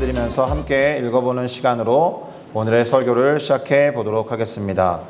드리면서 함께 읽어보는 시간으로 오늘의 설교를 시작해 보도록 하겠습니다.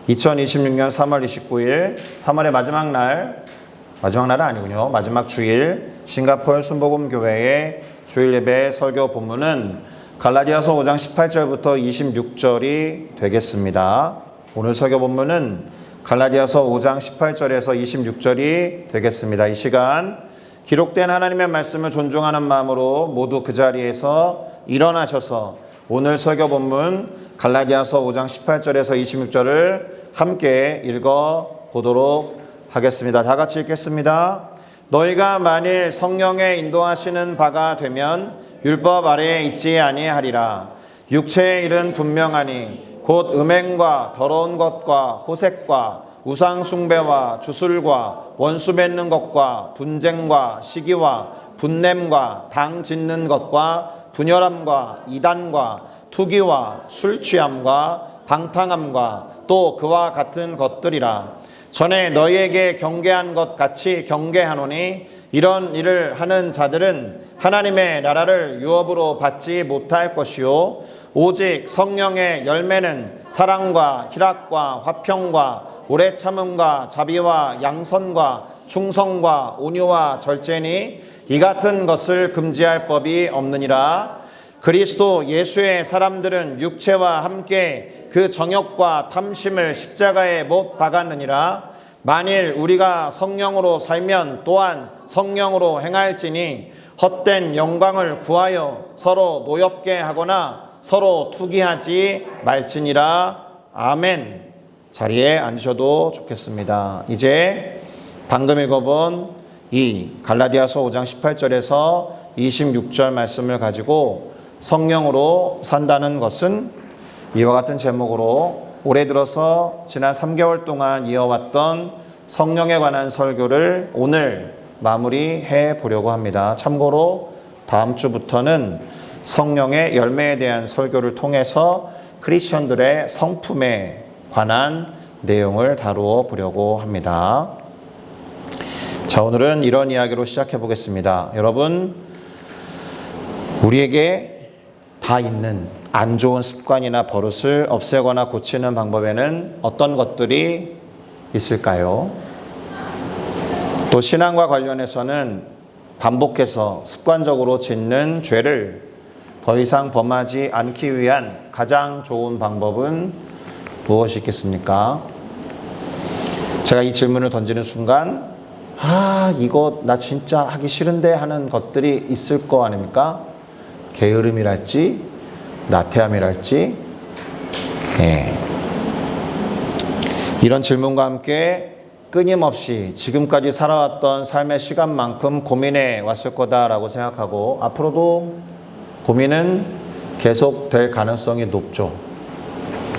2026년 3월 29일 3월의 마지막 날은 아니군요. 마지막 주일 싱가포르 순복음교회의 주일 예배 설교 본문은 갈라디아서 5장 18절부터 26절이 되겠습니다. 오늘 설교 본문은 갈라디아서 5장 18절에서 26절이 되겠습니다. 이 시간 기록된 하나님의 말씀을 존중하는 마음으로 모두 그 자리에서 일어나셔서 오늘 설교 본문 갈라디아서 5장 18절에서 26절을 함께 읽어보도록 하겠습니다. 다 같이 읽겠습니다. 너희가 만일 성령의 인도하시는 바가 되면 율법 아래에 있지 아니하리라. 육체의 일은 분명하니 곧 음행과 더러운 것과 호색과 우상 숭배와 주술과 원수 맺는 것과 분쟁과 시기와 분냄과 당 짓는 것과 분열함과 이단과 투기와 술 취함과 방탕함과 또 그와 같은 것들이라. 전에 너희에게 경계한 것 같이 경계하노니 이런 일을 하는 자들은 하나님의 나라를 유업으로 받지 못할 것이요 오직 성령의 열매는 사랑과 희락과 화평과 오래 참음과 자비와 양선과 충성과 온유와 절제니 이 같은 것을 금지할 법이 없느니라. 그리스도 예수의 사람들은 육체와 함께 그 정욕과 탐심을 십자가에 못 박았느니라. 만일 우리가 성령으로 살면 또한 성령으로 행할지니 헛된 영광을 구하여 서로 노엽게 하거나 서로 투기하지 말지니라. 아멘. 자리에 앉으셔도 좋겠습니다. 이제 방금 읽어본 이 갈라디아서 5장 18절에서 26절 말씀을 가지고 성령으로 산다는 것은 이와 같은 제목으로 올해 들어서 지난 3개월 동안 이어왔던 성령에 관한 설교를 오늘 마무리해 보려고 합니다. 참고로 다음 주부터는 성령의 열매에 대한 설교를 통해서 크리스천들의 성품에 관한 내용을 다루어 보려고 합니다. 자, 오늘은 이런 이야기로 시작해 보겠습니다. 여러분, 우리에게 다 있는 안 좋은 습관이나 버릇을 없애거나 고치는 방법에는 어떤 것들이 있을까요? 또 신앙과 관련해서는 반복해서 습관적으로 짓는 죄를 더 이상 범하지 않기 위한 가장 좋은 방법은 무엇이 있겠습니까? 제가 이 질문을 던지는 순간 이거 나 진짜 하기 싫은데 하는 것들이 있을 거 아닙니까? 게으름이랄지 나태함이랄지 이런 질문과 함께 끊임없이 지금까지 살아왔던 삶의 시간만큼 고민해 왔을 거다라고 생각하고 앞으로도 고민은 계속될 가능성이 높죠.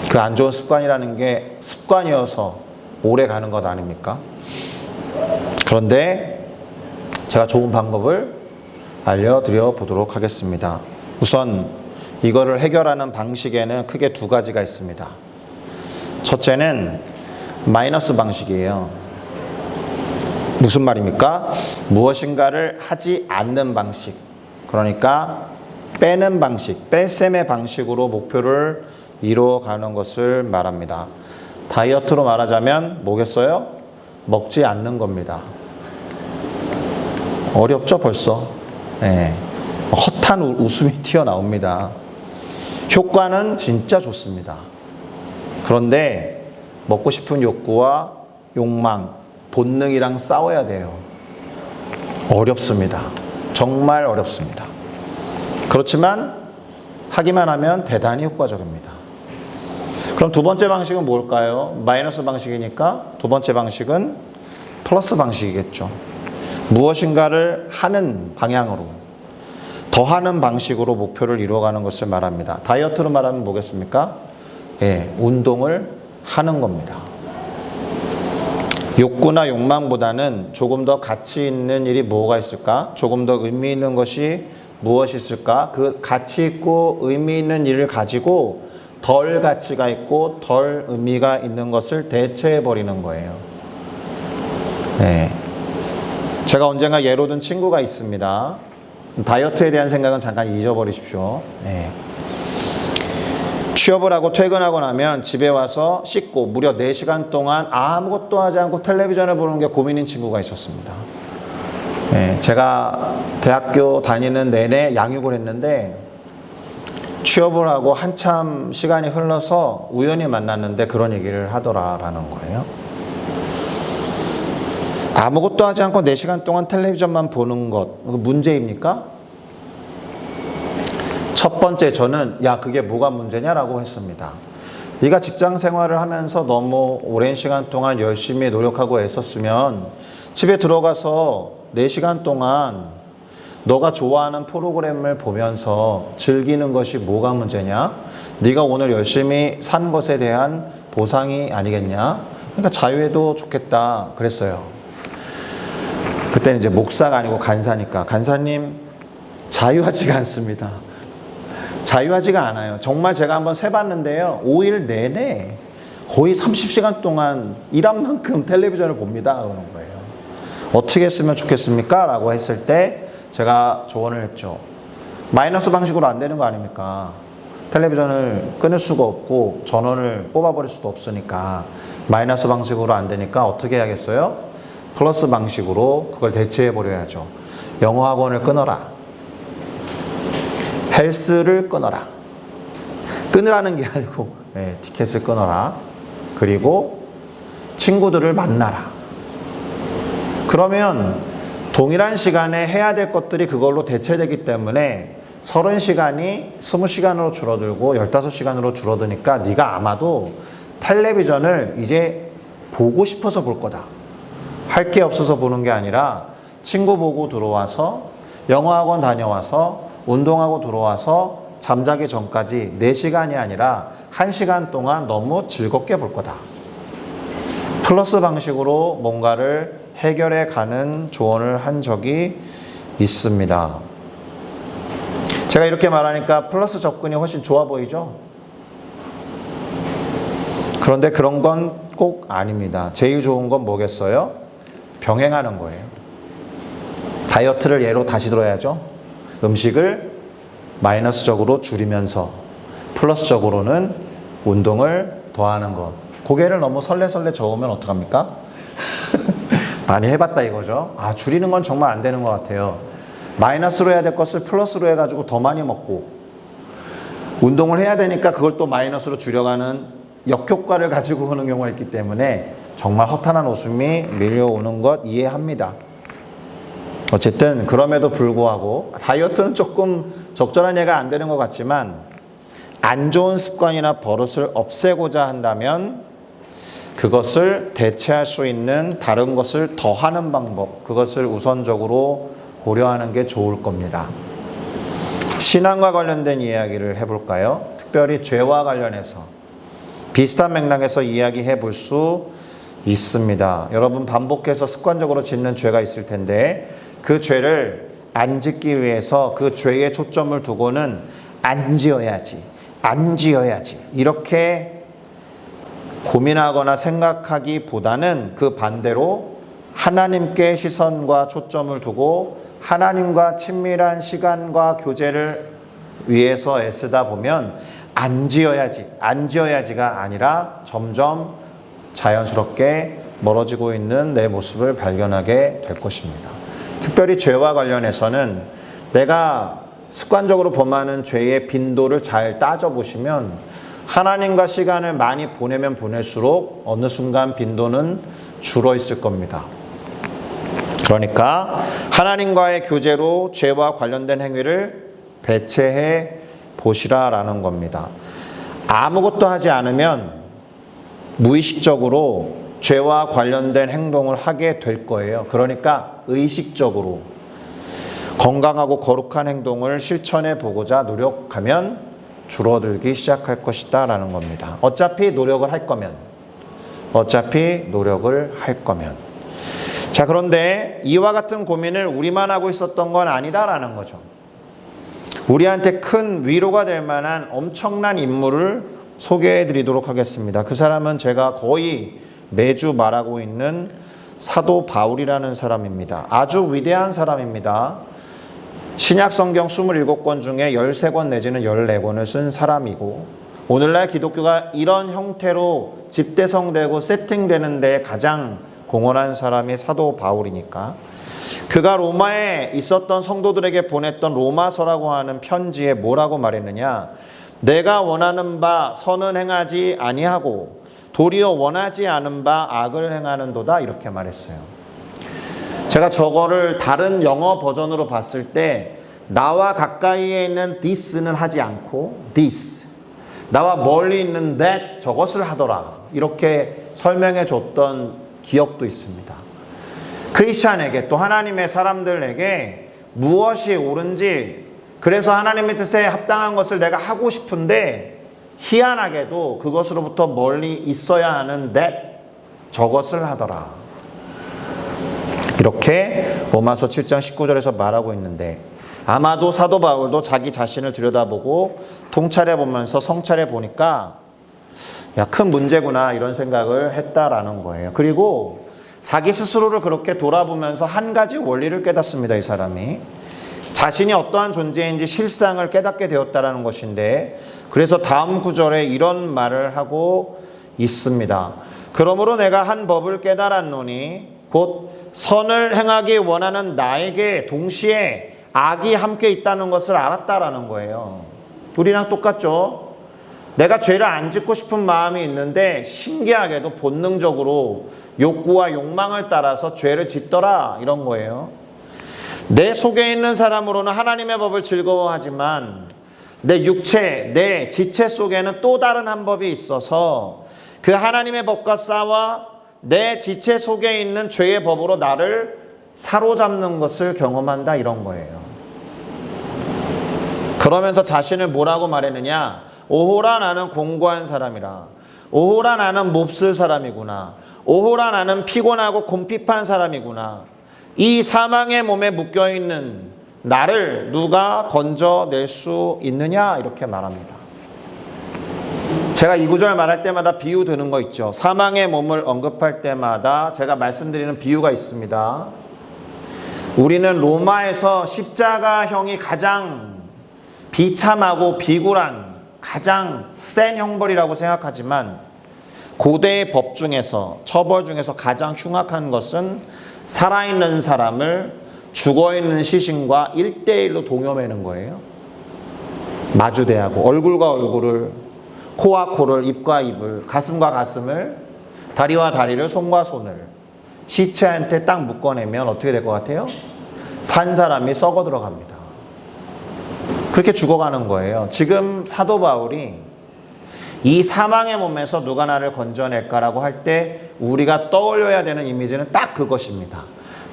그 안 좋은 습관이라는 게 습관이어서 오래 가는 것 아닙니까? 그런데 제가 좋은 방법을 알려드려 보도록 하겠습니다. 우선 이거를 해결하는 방식에는 크게 두 가지가 있습니다. 첫째는 마이너스 방식이에요. 무슨 말입니까? 무엇인가를 하지 않는 방식. 그러니까 빼는 방식, 뺄셈의 방식으로 목표를 이루어가는 것을 말합니다. 다이어트로 말하자면 뭐겠어요? 먹지 않는 겁니다. 어렵죠, 벌써? 헛한 웃음이 튀어나옵니다. 효과는 진짜 좋습니다. 그런데 먹고 싶은 욕구와 욕망, 본능이랑 싸워야 돼요. 어렵습니다. 정말 어렵습니다. 그렇지만 하기만 하면 대단히 효과적입니다. 그럼 두 번째 방식은 뭘까요? 마이너스 방식이니까 두 번째 방식은 플러스 방식이겠죠. 무엇인가를 하는 방향으로, 더 하는 방식으로 목표를 이루어가는 것을 말합니다. 다이어트로 말하면 뭐겠습니까? 운동을 하는 겁니다. 욕구나 욕망보다는 조금 더 가치 있는 일이 뭐가 있을까? 조금 더 의미 있는 것이 무엇이 있을까? 그 가치 있고 의미 있는 일을 가지고 덜 가치가 있고 덜 의미가 있는 것을 대체해 버리는 거예요. 제가 언젠가 예로 든 친구가 있습니다. 다이어트에 대한 생각은 잠깐 잊어버리십시오. 네. 취업을 하고 퇴근하고 나면 집에 와서 씻고 무려 4시간 동안 아무것도 하지 않고 텔레비전을 보는 게 고민인 친구가 있었습니다. 네, 제가 대학교 다니는 내내 양육을 했는데 취업을 하고 한참 시간이 흘러서 우연히 만났는데 그런 얘기를 하더라라는 거예요. 아무것도 하지 않고 4시간 동안 텔레비전만 보는 것 문제입니까? 첫 번째 저는 야 그게 뭐가 문제냐라고 했습니다. 네가 직장 생활을 하면서 너무 오랜 시간 동안 열심히 노력하고 애썼으면 집에 들어가서 4시간 동안 너가 좋아하는 프로그램을 보면서 즐기는 것이 뭐가 문제냐? 네가 오늘 열심히 산 것에 대한 보상이 아니겠냐? 그러니까 자유해도 좋겠다 그랬어요. 그때는 이제 목사가 아니고 간사니까 간사님 자유하지가 않습니다. 자유하지가 않아요. 정말 제가 한번 세봤는데요. 5일 내내 거의 30시간 동안 일한 만큼 텔레비전을 봅니다. 그런 거예요. 어떻게 했으면 좋겠습니까? 라고 했을 때 제가 조언을 했죠. 마이너스 방식으로 안 되는 거 아닙니까? 텔레비전을 끊을 수가 없고 전원을 뽑아버릴 수도 없으니까 마이너스 방식으로 안 되니까 어떻게 해야겠어요? 플러스 방식으로 그걸 대체해 버려야죠. 영어 학원을 끊어라. 헬스를 끊어라. 끊으라는 게 아니고 티켓을 끊어라. 그리고 친구들을 만나라. 그러면 동일한 시간에 해야 될 것들이 그걸로 대체되기 때문에 30시간이 20시간으로 줄어들고 15시간으로 줄어드니까 네가 아마도 텔레비전을 이제 보고 싶어서 볼 거다. 할 게 없어서 보는 게 아니라 친구 보고 들어와서 영어학원 다녀와서 운동하고 들어와서 잠자기 전까지 4시간이 아니라 1시간 동안 너무 즐겁게 볼 거다. 플러스 방식으로 뭔가를 해결해 가는 조언을 한 적이 있습니다. 제가 이렇게 말하니까 플러스 접근이 훨씬 좋아 보이죠? 그런데 그런 건 꼭 아닙니다. 제일 좋은 건 뭐겠어요? 병행하는 거예요. 다이어트를 예로 다시 들어야죠. 음식을 마이너스적으로 줄이면서 플러스적으로는 운동을 더하는 것. 고개를 너무 설레설레 저으면 어떡합니까? 많이 해봤다 이거죠. 줄이는 건 정말 안 되는 것 같아요. 마이너스로 해야 될 것을 플러스로 해가지고 더 많이 먹고 운동을 해야 되니까 그걸 또 마이너스로 줄여가는 역효과를 가지고 오는 경우가 있기 때문에 정말 허탄한 웃음이 밀려오는 것 이해합니다. 어쨌든 그럼에도 불구하고 다이어트는 조금 적절한 예가 안 되는 것 같지만 안 좋은 습관이나 버릇을 없애고자 한다면 그것을 대체할 수 있는 다른 것을 더하는 방법, 그것을 우선적으로 고려하는 게 좋을 겁니다. 신앙과 관련된 이야기를 해볼까요? 특별히 죄와 관련해서 비슷한 맥락에서 이야기해 볼 수 있습니다. 여러분 반복해서 습관적으로 짓는 죄가 있을 텐데 그 죄를 안 짓기 위해서 그 죄에 초점을 두고는 안 지어야지 이렇게 고민하거나 생각하기보다는 그 반대로 하나님께 시선과 초점을 두고 하나님과 친밀한 시간과 교제를 위해서 애쓰다 보면 안 지어야지가 아니라 점점 자연스럽게 멀어지고 있는 내 모습을 발견하게 될 것입니다. 특별히 죄와 관련해서는 내가 습관적으로 범하는 죄의 빈도를 잘 따져보시면 하나님과 시간을 많이 보내면 보낼수록 어느 순간 빈도는 줄어 있을 겁니다. 그러니까 하나님과의 교제로 죄와 관련된 행위를 대체해 보시라라는 겁니다. 아무것도 하지 않으면 무의식적으로 죄와 관련된 행동을 하게 될 거예요. 그러니까 의식적으로 건강하고 거룩한 행동을 실천해 보고자 노력하면 줄어들기 시작할 것이다 라는 겁니다. 어차피 노력을 할 거면 자, 그런데 이와 같은 고민을 우리만 하고 있었던 건 아니다라는 거죠. 우리한테 큰 위로가 될 만한 엄청난 인물을 소개해 드리도록 하겠습니다. 그 사람은 제가 거의 매주 말하고 있는 사도 바울이라는 사람입니다. 아주 위대한 사람입니다. 신약 성경 27권 중에 13권 내지는 14권을 쓴 사람이고, 오늘날 기독교가 이런 형태로 집대성되고 세팅되는 데 가장 공헌한 사람이 사도 바울이니까, 그가 로마에 있었던 성도들에게 보냈던 로마서라고 하는 편지에 뭐라고 말했느냐? 내가 원하는 바 선은 행하지 아니하고 도리어 원하지 않은 바 악을 행하는도다, 이렇게 말했어요. 제가 저거를 다른 영어 버전으로 봤을 때 나와 가까이에 있는 this는 하지 않고 this, 나와 멀리 있는 that, 저것을 하더라, 이렇게 설명해 줬던 기억도 있습니다. 크리스찬에게, 또 하나님의 사람들에게 무엇이 옳은지, 그래서 하나님의 뜻에 합당한 것을 내가 하고 싶은데 희한하게도 그것으로부터 멀리 있어야 하는 that, 저것을 하더라, 이렇게 로마서 7장 19절에서 말하고 있는데, 아마도 사도 바울도 자기 자신을 들여다보고 통찰해 보면서 성찰해 보니까 야, 큰 문제구나, 이런 생각을 했다라는 거예요. 그리고 자기 스스로를 그렇게 돌아보면서 한 가지 원리를 깨닫습니다. 이 사람이 자신이 어떠한 존재인지 실상을 깨닫게 되었다라는 것인데, 그래서 다음 구절에 이런 말을 하고 있습니다. 그러므로 내가 한 법을 깨달았노니 곧 선을 행하기 원하는 나에게 동시에 악이 함께 있다는 것을 알았다라는 거예요. 우리랑 똑같죠? 내가 죄를 안 짓고 싶은 마음이 있는데 신기하게도 본능적으로 욕구와 욕망을 따라서 죄를 짓더라, 이런 거예요. 내 속에 있는 사람으로는 하나님의 법을 즐거워하지만 내 육체, 내 지체 속에는 또 다른 한 법이 있어서 그 하나님의 법과 싸워 내 지체 속에 있는 죄의 법으로 나를 사로잡는 것을 경험한다, 이런 거예요. 그러면서 자신을 뭐라고 말했느냐? 오호라, 나는 공고한 사람이라. 오호라, 나는 몹쓸 사람이구나. 오호라, 나는 피곤하고 곰핍한 사람이구나. 이 사망의 몸에 묶여있는 나를 누가 건져낼 수 있느냐, 이렇게 말합니다. 제가 이 구절 말할 때마다 비유 드는 거 있죠. 사망의 몸을 언급할 때마다 제가 말씀드리는 비유가 있습니다. 우리는 로마에서 십자가형이 가장 비참하고 비굴한, 가장 센 형벌이라고 생각하지만 고대의 법 중에서, 처벌 중에서 가장 흉악한 것은 살아있는 사람을 죽어있는 시신과 1대1로 동여매는 거예요. 마주대하고 얼굴과 얼굴을, 코와 코를, 입과 입을, 가슴과 가슴을, 다리와 다리를, 손과 손을 시체한테 딱 묶어내면 어떻게 될 것 같아요? 산 사람이 썩어 들어갑니다. 그렇게 죽어가는 거예요. 지금 사도 바울이 이 사망의 몸에서 누가 나를 건져낼까라고 할 때 우리가 떠올려야 되는 이미지는 딱 그것입니다.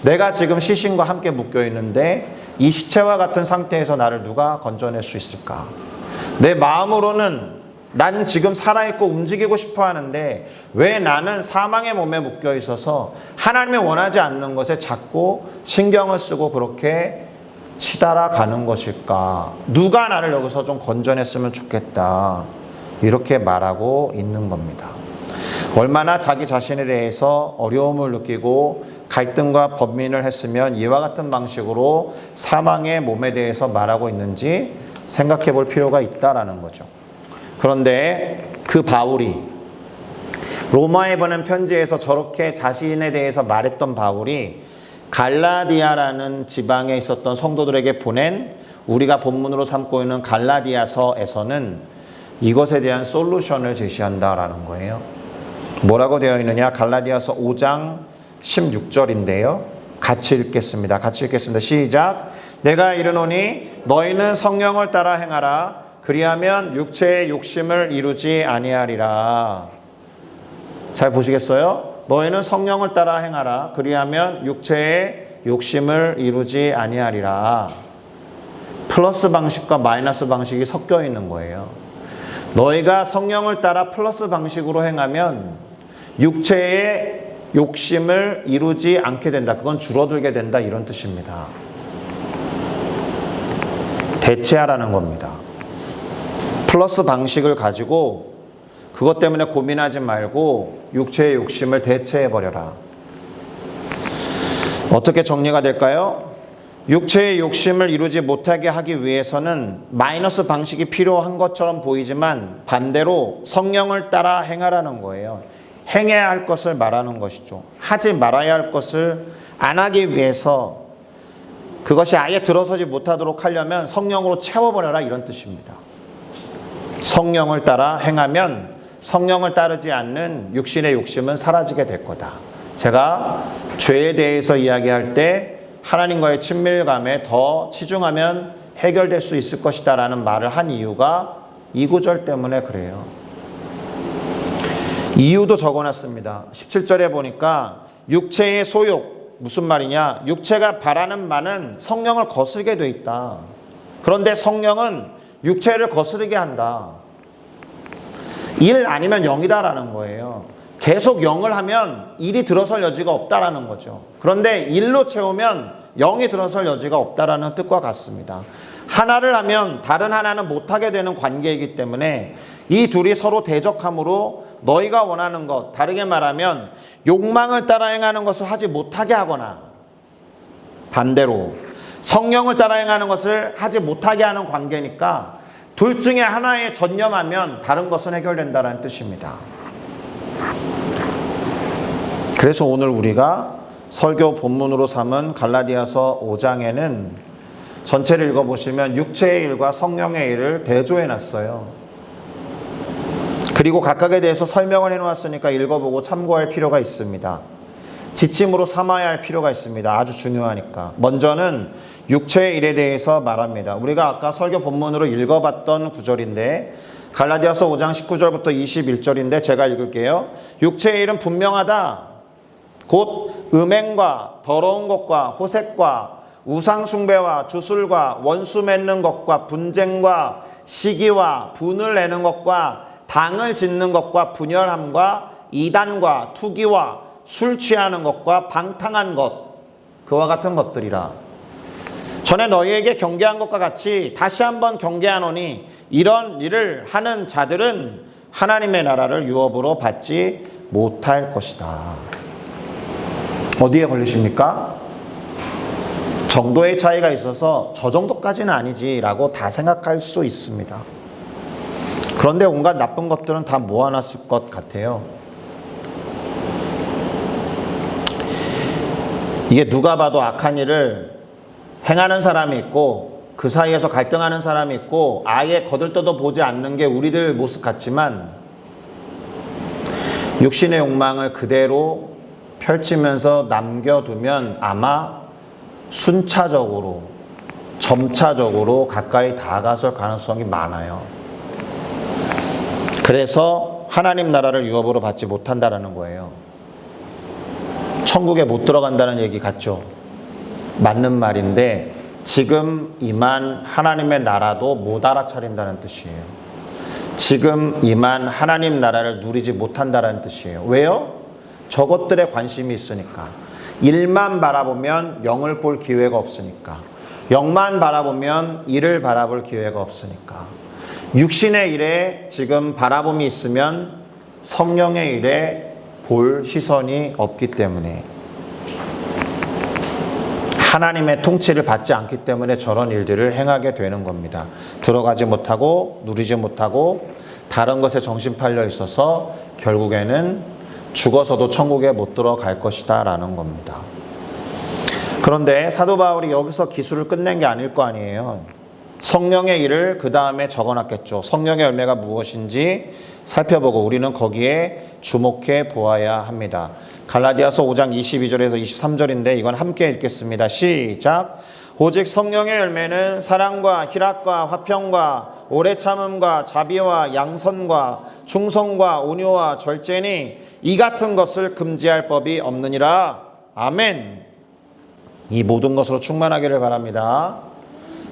내가 지금 시신과 함께 묶여 있는데 이 시체와 같은 상태에서 나를 누가 건져낼 수 있을까? 내 마음으로는 나는 지금 살아있고 움직이고 싶어 하는데 왜 나는 사망의 몸에 묶여 있어서 하나님이 원하지 않는 것에 자꾸 신경을 쓰고 그렇게 치달아 가는 것일까? 누가 나를 여기서 좀 건져냈으면 좋겠다, 이렇게 말하고 있는 겁니다. 얼마나 자기 자신에 대해서 어려움을 느끼고 갈등과 번민을 했으면 이와 같은 방식으로 사망의 몸에 대해서 말하고 있는지 생각해 볼 필요가 있다라는 거죠. 그런데 그 바울이, 로마에 보낸 편지에서 저렇게 자신에 대해서 말했던 바울이 갈라디아라는 지방에 있었던 성도들에게 보낸, 우리가 본문으로 삼고 있는 갈라디아서에서는 이것에 대한 솔루션을 제시한다라는 거예요. 뭐라고 되어 있느냐? 갈라디아서 5장 16절인데요. 같이 읽겠습니다. 시작. 내가 이르노니 너희는 성령을 따라 행하라. 그리하면 육체의 욕심을 이루지 아니하리라. 잘 보시겠어요? 너희는 성령을 따라 행하라. 그리하면 육체의 욕심을 이루지 아니하리라. 플러스 방식과 마이너스 방식이 섞여 있는 거예요. 너희가 성령을 따라 플러스 방식으로 행하면 육체의 욕심을 이루지 않게 된다. 그건 줄어들게 된다, 이런 뜻입니다. 대체하라는 겁니다. 플러스 방식을 가지고 그것 때문에 고민하지 말고 육체의 욕심을 대체해버려라. 어떻게 정리가 될까요? 육체의 욕심을 이루지 못하게 하기 위해서는 마이너스 방식이 필요한 것처럼 보이지만 반대로 성령을 따라 행하라는 거예요. 행해야 할 것을 말하는 것이죠. 하지 말아야 할 것을 안 하기 위해서 그것이 아예 들어서지 못하도록 하려면 성령으로 채워버려라, 이런 뜻입니다. 성령을 따라 행하면 성령을 따르지 않는 육신의 욕심은 사라지게 될 거다. 제가 죄에 대해서 이야기할 때 하나님과의 친밀감에 더 치중하면 해결될 수 있을 것이다 라는 말을 한 이유가 이 구절 때문에 그래요. 이유도 적어놨습니다. 17절에 보니까 육체의 소욕, 무슨 말이냐? 육체가 바라는 바는 성령을 거스르게 돼 있다. 그런데 성령은 육체를 거스르게 한다. 일 아니면 영이다라는 거예요. 계속 영을 하면 일이 들어설 여지가 없다라는 거죠. 그런데 일로 채우면 영이 들어설 여지가 없다라는 뜻과 같습니다. 하나를 하면 다른 하나는 못하게 되는 관계이기 때문에 이 둘이 서로 대적함으로 너희가 원하는 것, 다르게 말하면 욕망을 따라 행하는 것을 하지 못하게 하거나 반대로 성령을 따라 행하는 것을 하지 못하게 하는 관계니까 둘 중에 하나에 전념하면 다른 것은 해결된다는 뜻입니다. 그래서 오늘 우리가 설교 본문으로 삼은 갈라디아서 5장에는 전체를 읽어보시면 육체의 일과 성령의 일을 대조해 놨어요. 그리고 각각에 대해서 설명을 해놓았으니까 읽어보고 참고할 필요가 있습니다. 지침으로 삼아야 할 필요가 있습니다. 아주 중요하니까. 먼저는 육체의 일에 대해서 말합니다. 우리가 아까 설교 본문으로 읽어봤던 구절인데 갈라디아서 5장 19절부터 21절인데 제가 읽을게요. 육체의 일은 분명하다. 곧 음행과 더러운 것과 호색과 우상숭배와 주술과 원수 맺는 것과 분쟁과 시기와 분을 내는 것과 당을 짓는 것과 분열함과 이단과 투기와 술 취하는 것과 방탕한 것, 그와 같은 것들이라. 전에 너희에게 경계한 것과 같이 다시 한번 경계하노니 이런 일을 하는 자들은 하나님의 나라를 유업으로 받지 못할 것이다. 어디에 걸리십니까? 정도의 차이가 있어서 저 정도까지는 아니지라고 다 생각할 수 있습니다. 그런데 온갖 나쁜 것들은 다 모아놨을 것 같아요. 이게 누가 봐도 악한 일을 행하는 사람이 있고 그 사이에서 갈등하는 사람이 있고 아예 거들떠도 보지 않는 게 우리들 모습 같지만 육신의 욕망을 그대로 펼치면서 남겨두면 아마 순차적으로 점차적으로 가까이 다가설 가능성이 많아요. 그래서 하나님 나라를 유업으로 받지 못한다라는 거예요. 천국에 못 들어간다는 얘기 같죠? 맞는 말인데 지금 임한 하나님의 나라도 못 알아차린다는 뜻이에요. 지금 임한 하나님 나라를 누리지 못한다는 뜻이에요. 왜요? 저것들에 관심이 있으니까. 일만 바라보면 영을 볼 기회가 없으니까. 영만 바라보면 일을 바라볼 기회가 없으니까. 육신의 일에 지금 바라봄이 있으면 성령의 일에 볼 시선이 없기 때문에, 하나님의 통치를 받지 않기 때문에 저런 일들을 행하게 되는 겁니다. 들어가지 못하고 누리지 못하고 다른 것에 정신 팔려 있어서 결국에는 죽어서도 천국에 못 들어갈 것이다 라는 겁니다. 그런데 사도 바울이 여기서 기술을 끝낸 게 아닐 거 아니에요. 성령의 일을 그 다음에 적어놨겠죠. 성령의 열매가 무엇인지 살펴보고 우리는 거기에 주목해 보아야 합니다. 갈라디아서 5장 22절에서 23절인데 이건 함께 읽겠습니다. 시작. 오직 성령의 열매는 사랑과 희락과 화평과 오래 참음과 자비와 양선과 충성과 온유와 절제니 이 같은 것을 금지할 법이 없느니라. 아멘. 이 모든 것으로 충만하기를 바랍니다.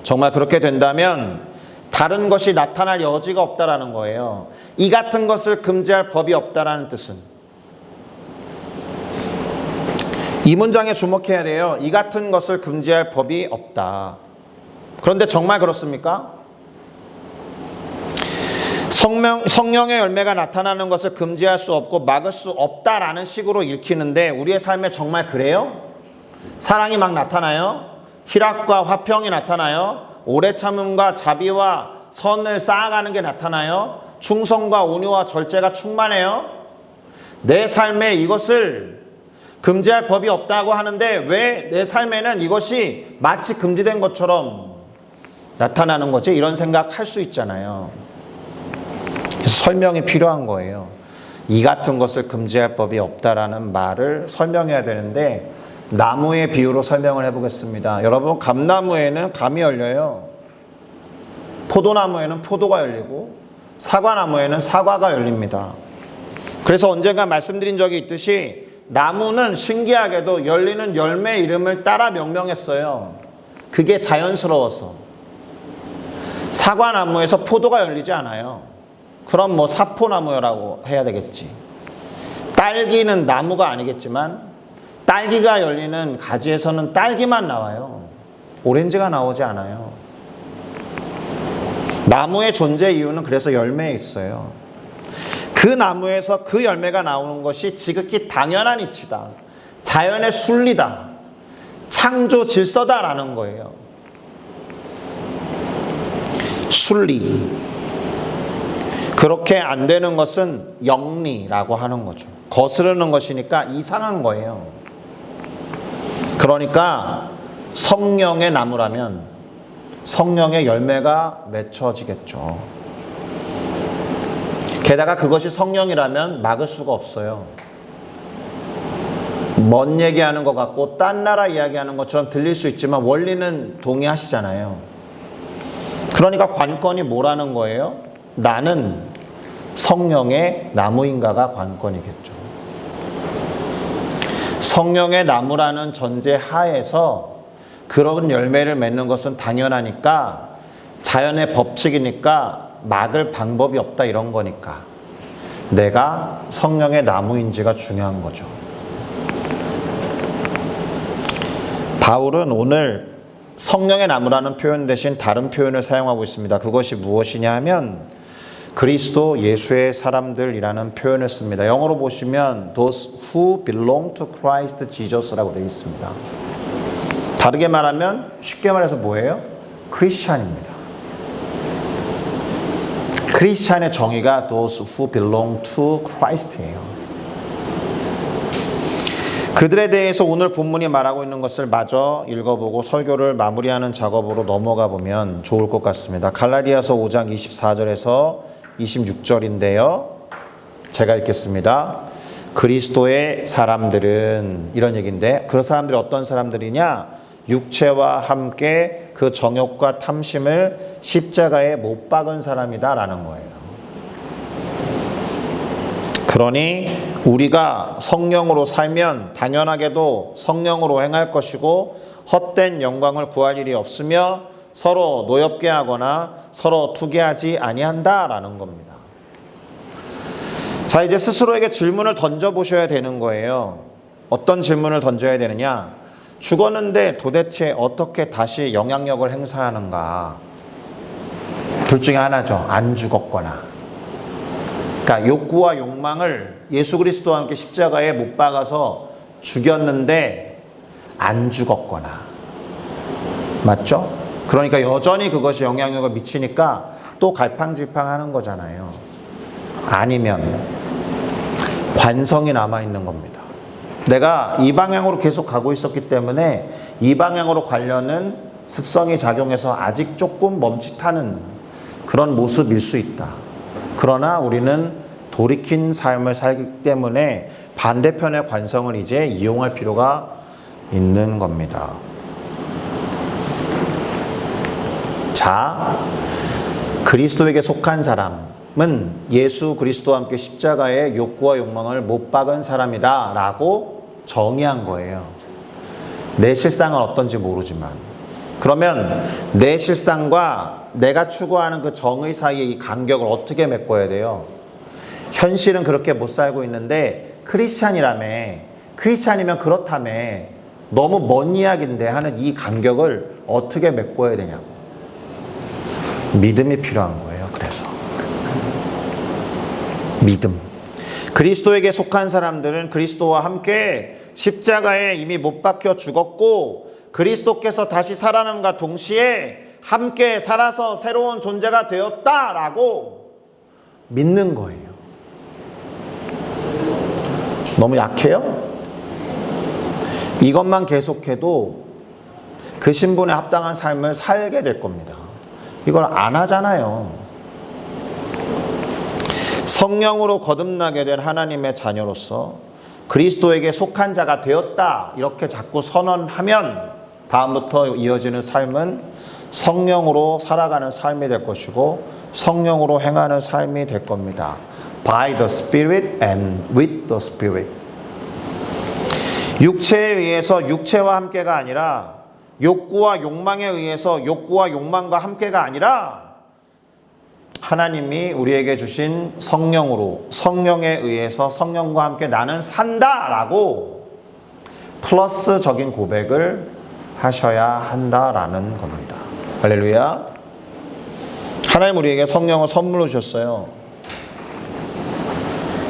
정말 그렇게 된다면 다른 것이 나타날 여지가 없다라는 거예요. 이 같은 것을 금지할 법이 없다라는 뜻은 이 문장에 주목해야 돼요. 이 같은 것을 금지할 법이 없다. 그런데 정말 그렇습니까? 성령의 열매가 나타나는 것을 금지할 수 없고 막을 수 없다라는 식으로 읽히는데 우리의 삶에 정말 그래요? 사랑이 막 나타나요? 희락과 화평이 나타나요. 오래 참음과 자비와 선을 쌓아가는 게 나타나요. 충성과 온유와 절제가 충만해요. 내 삶에 이것을 금지할 법이 없다고 하는데 왜 내 삶에는 이것이 마치 금지된 것처럼 나타나는 거지? 이런 생각할 수 있잖아요. 그래서 설명이 필요한 거예요. 이 같은 것을 금지할 법이 없다라는 말을 설명해야 되는데 나무의 비유로 설명을 해보겠습니다. 여러분, 감나무에는 감이 열려요. 포도나무에는 포도가 열리고 사과나무에는 사과가 열립니다. 그래서 언젠가 말씀드린 적이 있듯이 나무는 신기하게도 열리는 열매 이름을 따라 명명했어요. 그게 자연스러워서. 사과나무에서 포도가 열리지 않아요. 그럼 뭐 사포나무라고 해야 되겠지. 딸기는 나무가 아니겠지만 딸기가 열리는 가지에서는 딸기만 나와요. 오렌지가 나오지 않아요. 나무의 존재 이유는 그래서 열매에 있어요. 그 나무에서 그 열매가 나오는 것이 지극히 당연한 이치다. 자연의 순리다. 창조 질서다라는 거예요. 순리. 그렇게 안 되는 것은 영리라고 하는 거죠. 거스르는 것이니까 이상한 거예요. 그러니까 성령의 나무라면 성령의 열매가 맺혀지겠죠. 게다가 그것이 성령이라면 막을 수가 없어요. 먼 얘기하는 것 같고 딴 나라 이야기하는 것처럼 들릴 수 있지만 원리는 동의하시잖아요. 그러니까 관건이 뭐라는 거예요? 나는 성령의 나무인가가 관건이겠죠. 성령의 나무라는 전제 하에서 그런 열매를 맺는 것은 당연하니까 자연의 법칙이니까 막을 방법이 없다 이런 거니까 내가 성령의 나무인지가 중요한 거죠. 바울은 오늘 성령의 나무라는 표현 대신 다른 표현을 사용하고 있습니다. 그것이 무엇이냐 하면 그리스도 예수의 사람들이라는 표현을 씁니다. 영어로 보시면 those who belong to Christ Jesus라고 되어 있습니다. 다르게 말하면 쉽게 말해서 뭐예요? 크리스찬입니다. 크리스찬의 정의가 those who belong to Christ예요. 그들에 대해서 오늘 본문이 말하고 있는 것을 마저 읽어보고 설교를 마무리하는 작업으로 넘어가 보면 좋을 것 같습니다. 갈라디아서 5장 24절에서 26절인데요. 제가 읽겠습니다. 그리스도의 사람들은 이런 얘기인데 그 사람들이 어떤 사람들이냐? 육체와 함께 그 정욕과 탐심을 십자가에 못 박은 사람이다 라는 거예요. 그러니 우리가 성령으로 살면 당연하게도 성령으로 행할 것이고 헛된 영광을 구할 일이 없으며 서로 노엽게 하거나 서로 투기하지 아니한다라는 겁니다. 자, 이제 스스로에게 질문을 던져보셔야 되는 거예요. 어떤 질문을 던져야 되느냐? 죽었는데 도대체 어떻게 다시 영향력을 행사하는가? 둘 중에 하나죠. 안 죽었거나. 그러니까 욕구와 욕망을 예수 그리스도와 함께 십자가에 못 박아서 죽였는데 안 죽었거나. 맞죠? 그러니까 여전히 그것이 영향력을 미치니까 또 갈팡질팡하는 거잖아요. 아니면 관성이 남아있는 겁니다. 내가 이 방향으로 계속 가고 있었기 때문에 이 방향으로 가려는 습성이 작용해서 아직 조금 멈칫하는 그런 모습일 수 있다. 그러나 우리는 돌이킨 삶을 살기 때문에 반대편의 관성을 이제 이용할 필요가 있는 겁니다. 자, 그리스도에게 속한 사람은 예수 그리스도와 함께 십자가에 욕구와 욕망을 못 박은 사람이다 라고 정의한 거예요. 내 실상은 어떤지 모르지만. 그러면 내 실상과 내가 추구하는 그 정의 사이의 이 간격을 어떻게 메꿔야 돼요? 현실은 그렇게 못 살고 있는데 크리스찬이면 그렇다며 너무 먼 이야기인데 하는 이 간격을 어떻게 메꿔야 되냐고. 믿음이 필요한 거예요. 그래서 믿음. 그리스도에게 속한 사람들은 그리스도와 함께 십자가에 이미 못 박혀 죽었고 그리스도께서 다시 살아남과 동시에 함께 살아서 새로운 존재가 되었다라고 믿는 거예요. 너무 약해요? 이것만 계속해도 그 신분에 합당한 삶을 살게 될 겁니다. 이걸 안 하잖아요. 성령으로 거듭나게 된 하나님의 자녀로서 그리스도에게 속한 자가 되었다 이렇게 자꾸 선언하면 다음부터 이어지는 삶은 성령으로 살아가는 삶이 될 것이고 성령으로 행하는 삶이 될 겁니다. By the Spirit and with the Spirit. 육체에 의해서 육체와 함께가 아니라 욕구와 욕망에 의해서 욕구와 욕망과 함께가 아니라 하나님이 우리에게 주신 성령으로 성령에 의해서 성령과 함께 나는 산다라고 플러스적인 고백을 하셔야 한다라는 겁니다. 할렐루야. 하나님 우리에게 성령을 선물로 주셨어요.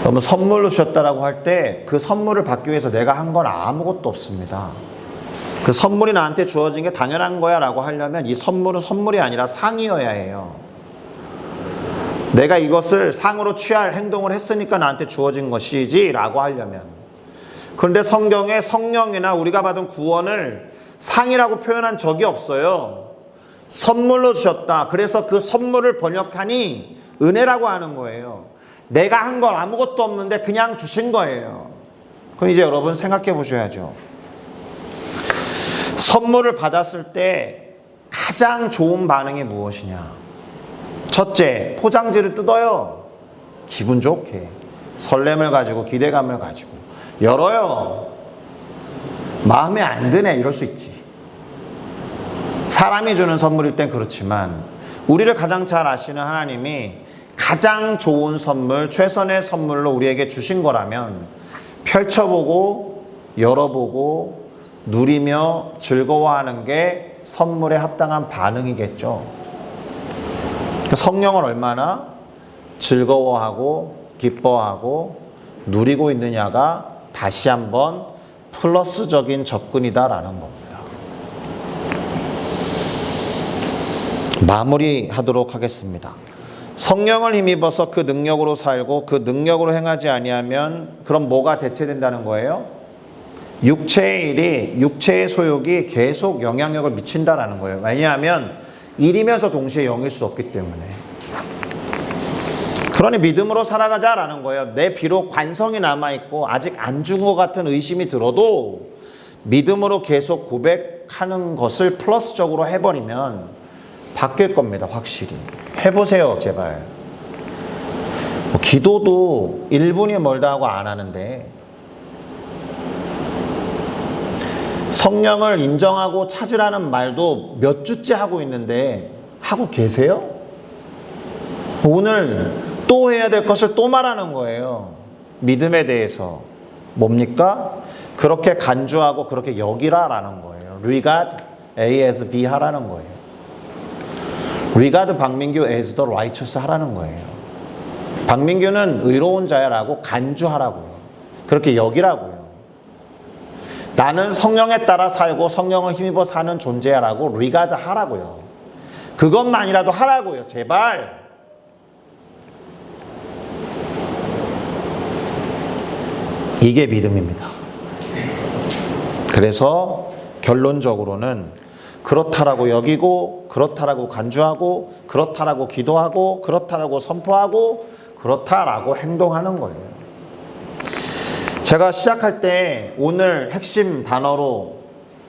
그러면 선물로 주셨다라고 할 때 그 선물을 받기 위해서 내가 한 건 아무것도 없습니다. 그 선물이 나한테 주어진 게 당연한 거야 라고 하려면 이 선물은 선물이 아니라 상이어야 해요. 내가 이것을 상으로 취할 행동을 했으니까 나한테 주어진 것이지 라고 하려면. 그런데 성경에 성령이나 우리가 받은 구원을 상이라고 표현한 적이 없어요. 선물로 주셨다. 그래서 그 선물을 번역하니 은혜라고 하는 거예요. 내가 한 건 아무것도 없는데 그냥 주신 거예요. 그럼 이제 여러분 생각해 보셔야죠. 선물을 받았을 때 가장 좋은 반응이 무엇이냐? 첫째, 포장지를 뜯어요. 기분 좋게. 설렘을 가지고 기대감을 가지고 열어요. 마음에 안 드네 이럴 수 있지. 사람이 주는 선물일 땐 그렇지만 우리를 가장 잘 아시는 하나님이 가장 좋은 선물, 최선의 선물로 우리에게 주신 거라면 펼쳐보고 열어보고 누리며 즐거워하는 게 선물에 합당한 반응이겠죠. 성령을 얼마나 즐거워하고 기뻐하고 누리고 있느냐가 다시 한번 플러스적인 접근이다라는 겁니다. 마무리하도록 하겠습니다. 성령을 힘입어서 그 능력으로 살고 그 능력으로 행하지 아니하면 그럼 뭐가 대체된다는 거예요? 육체의 일이, 육체의 소욕이 계속 영향력을 미친다라는 거예요. 왜냐하면 일이면서 동시에 영일 수 없기 때문에. 그러니 믿음으로 살아가자라는 거예요. 내 비록 관성이 남아있고 아직 안 죽은 것 같은 의심이 들어도 믿음으로 계속 고백하는 것을 플러스적으로 해버리면 바뀔 겁니다. 확실히. 해보세요. 제발. 기도도 1분이 멀다 하고 안 하는데 성령을 인정하고 찾으라는 말도 몇 주째 하고 있는데 하고 계세요? 오늘 또 해야 될 것을 또 말하는 거예요. 믿음에 대해서. 뭡니까? 그렇게 간주하고 그렇게 여기라라는 거예요. Regard A as B 하라는 거예요. Regard 박민규 as the righteous 하라는 거예요. 박민규는 의로운 자야라고 간주하라고요. 그렇게 여기라고요. 나는 성령에 따라 살고 성령을 힘입어 사는 존재야라고 regard 하라고요. 그것만이라도 하라고요. 제발. 이게 믿음입니다. 그래서 결론적으로는 그렇다라고 여기고 그렇다라고 간주하고 그렇다라고 기도하고 그렇다라고 선포하고 그렇다라고 행동하는 거예요. 제가 시작할 때 오늘 핵심 단어로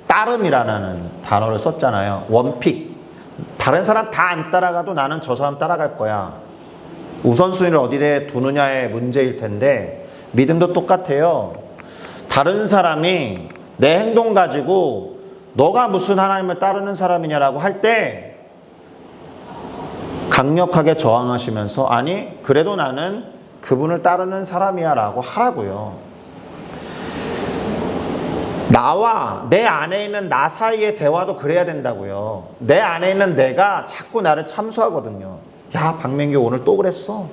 따름이라는 단어를 썼잖아요. 원픽. 다른 사람 다 안 따라가도 나는 저 사람 따라갈 거야. 우선순위를 어디에 두느냐의 문제일 텐데 믿음도 똑같아요. 다른 사람이 내 행동 가지고 너가 무슨 하나님을 따르는 사람이냐라고 할 때 강력하게 저항하시면서 아니 그래도 나는 그분을 따르는 사람이야 라고 하라고요. 나와 내 안에 있는 나 사이의 대화도 그래야 된다고요. 내 안에 있는 내가 자꾸 나를 참수하거든요. 야 박명규 오늘 또 그랬어.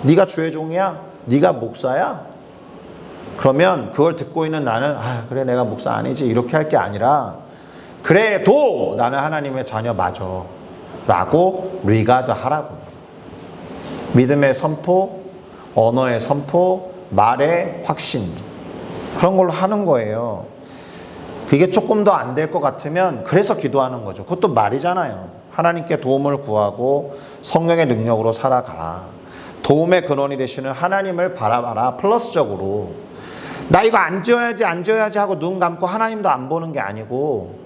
네가 주의 종이야? 네가 목사야? 그러면 그걸 듣고 있는 나는 그래 내가 목사 아니지 이렇게 할 게 아니라 그래도 나는 하나님의 자녀 맞아 라고 리가드 하라고. 믿음의 선포, 언어의 선포, 말의 확신 그런 걸로 하는 거예요. 그게 조금 더 안 될 것 같으면 그래서 기도하는 거죠. 그것도 말이잖아요. 하나님께 도움을 구하고 성령의 능력으로 살아가라. 도움의 근원이 되시는 하나님을 바라봐라. 플러스적으로 나 이거 안 지어야지 하고 눈 감고 하나님도 안 보는 게 아니고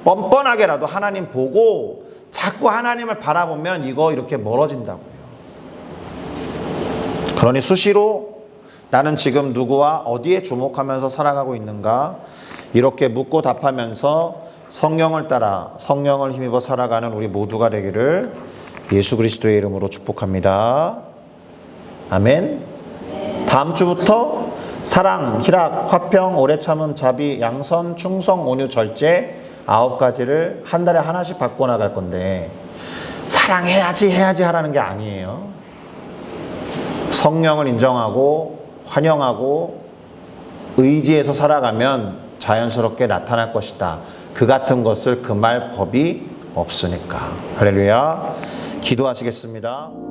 뻔뻔하게라도 하나님 보고 자꾸 하나님을 바라보면 이거 이렇게 멀어진다고요. 그러니 수시로 나는 지금 누구와 어디에 주목하면서 살아가고 있는가 이렇게 묻고 답하면서 성령을 따라 성령을 힘입어 살아가는 우리 모두가 되기를 예수 그리스도의 이름으로 축복합니다. 아멘. 다음 주부터 사랑, 희락, 화평, 오래 참음, 자비, 양선, 충성, 온유, 절제 9가지를 한 달에 하나씩 바꿔나갈 건데 사랑해야지 하라는 게 아니에요. 성령을 인정하고 환영하고 의지해서 살아가면 자연스럽게 나타날 것이다. 그 같은 것을 금할 법이 없으니까. 할렐루야. 기도하시겠습니다.